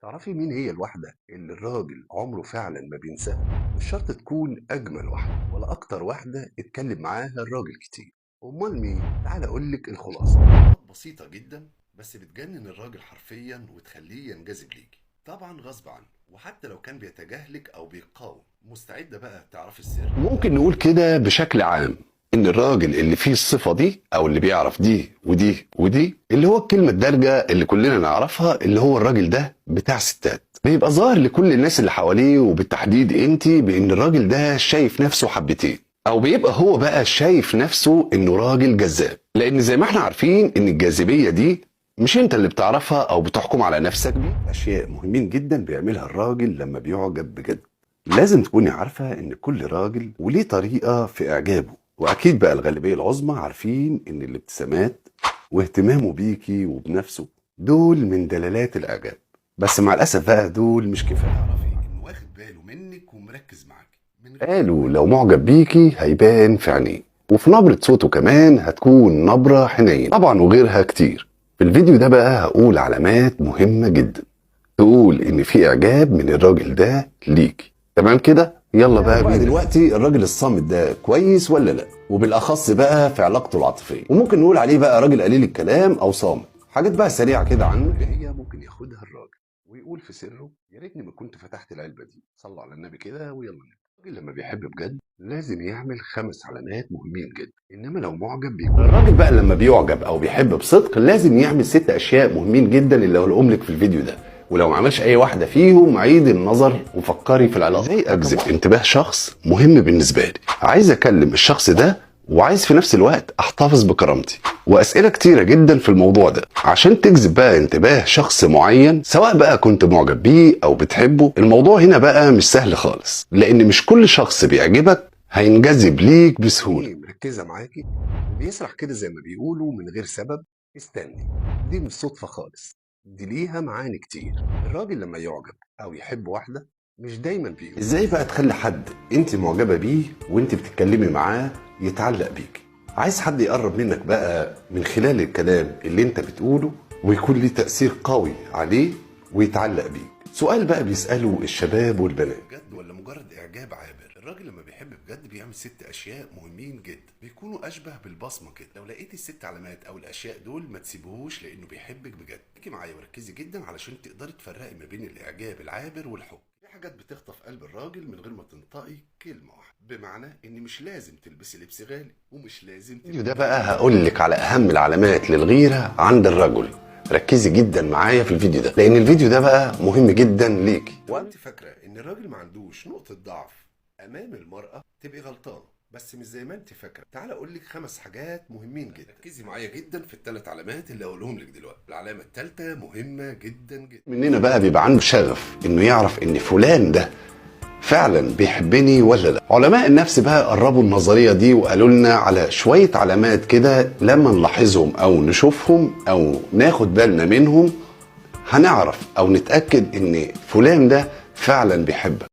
تعرفي مين هي الواحدة اللي الراجل عمره فعلا ما بينساها؟ مش شرط تكون أجمل واحدة ولا أكتر واحدة اتكلم معاها الراجل كتير. أمال مين؟ تعال أقولك الخلاصة. بسيطة جدا بس بتجنن الراجل حرفيا وتخليه ينجذب ليكي، طبعا غصب عنه، وحتى لو كان بيتجاهلك أو بيقاوم. مستعدة بقى تعرفي السر؟ ممكن نقول كده بشكل عام ان الراجل اللي فيه الصفة دي او اللي بيعرف دي ودي ودي، اللي هو الكلمة الدارجة اللي كلنا نعرفها، اللي هو الراجل ده بتاع ستات، بيبقى ظاهر لكل الناس اللي حواليه وبالتحديد انتي بان الراجل ده شايف نفسه حبتين، او بيبقى هو بقى شايف نفسه انه راجل جذاب. لان زي ما احنا عارفين ان الجاذبية دي مش انت اللي بتعرفها او بتحكم على نفسك بيه. اشياء مهمين جدا بيعملها الراجل لما بيعجب بجد. لازم تكوني عارفة ان كل راجل وليه طريقة في اعجابه، واكيد بقى الغالبية العظمى عارفين ان الابتسامات واهتمامه بيكي وبنفسه دول من دلالات الاعجاب. بس مع الاسف بقى دول مش كفاية. اعرفي انه واخد باله منك ومركز معاكي، قالوا لو معجب بيكي هيبان في عينيه، وفي نبرة صوته كمان هتكون نبرة حنين طبعا، وغيرها كتير. في الفيديو ده بقى هقول علامات مهمة جدا تقول ان في اعجاب من الراجل ده ليكي. تمام كده؟ يلا بقى دلوقتي الراجل الصامت ده كويس ولا لا؟ وبالاخص بقى في علاقته العاطفيه، وممكن نقول عليه بقى راجل قليل الكلام او صامت. حاجات بقى سريعه كده عنه اللي هي ممكن ياخدها الراجل ويقول في سره: يا ريتني ما كنت فتحت العلبه دي. صلوا على النبي كده ويلا نبدا. الراجل لما بيحب بجد لازم يعمل 5 علامات مهمين جدا، انما لو معجب بيكون. الراجل بقى لما بيعجب او بيحب بصدق لازم يعمل 6 اشياء مهمين جدا اللي هقولهم لك في الفيديو ده، ولو ما عملش اي واحده فيهم عيد النظر وفكري في العلاقه. ازاي اجذب انتباه شخص مهم بالنسبه لي؟ عايز اكلم الشخص ده وعايز في نفس الوقت احتفظ بكرامتي، واسئله كتيره جدا في الموضوع ده عشان تجذب بقى انتباه شخص معين، سواء بقى كنت معجب بيه او بتحبه. الموضوع هنا بقى مش سهل خالص، لان مش كل شخص بيعجبك هينجذب ليك بسهوله. مركزه معاكي وبيسرح كده زي ما بيقولوا من غير سبب. استني، دي مش صدفه خالص، دي ليها معاني كتير. الراجل لما يعجب او يحب واحده مش دايما بيقول. ازاي بقى تخلي حد انت معجبه بيه وانت بتتكلمي معاه يتعلق بيك؟ عايز حد يقرب منك بقى من خلال الكلام اللي انت بتقوله ويكون ليه تأثير قوي عليه ويتعلق بيك. سؤال بقى بيسأله الشباب والبنات: بجد ولا مجرد اعجاب عابر؟ الراجل لما بيحب بجد بيعمل 6 اشياء مهمين جدا بيكونوا اشبه بالبصمه كده. لو لقيتي ال6 علامات او الاشياء دول ما تسيبوهوش، لانه بيحبك بجد. خليكي معايا وركزي جدا علشان تقدري تفرقي ما بين الاعجاب العابر والحب. في حاجات بتخطف قلب الراجل من غير ما تنطقي كلمه واحده، بمعنى ان مش لازم تلبسي لبس غالي ومش لازم الفيديو ده بقى هقول لك على اهم العلامات للغيره عند الرجل. ركزي جدا معايا في الفيديو ده لان الفيديو ده بقى مهم جدا ليكي. وانت فاكره ان الراجل ما عندوش نقطه ضعف امام المراه تبقي غلطانه، بس مش زي ما انت فاكره. تعال اقول لك 5 حاجات مهمين جدا. ركزي معايا جدا في ال3 علامات اللي هقولهم لك دلوقتي. العلامه الثالثه مهمه جدا جدا. مننا بقى بيبقى عنده شغف انه يعرف ان فلان ده فعلا بيحبني ولا لا. علماء النفس بقى قربوا النظريه دي وقالوا لنا على شويه علامات كده، لما نلاحظهم او نشوفهم او ناخد بالنا منهم هنعرف او نتاكد ان فلان ده فعلا بيحبك.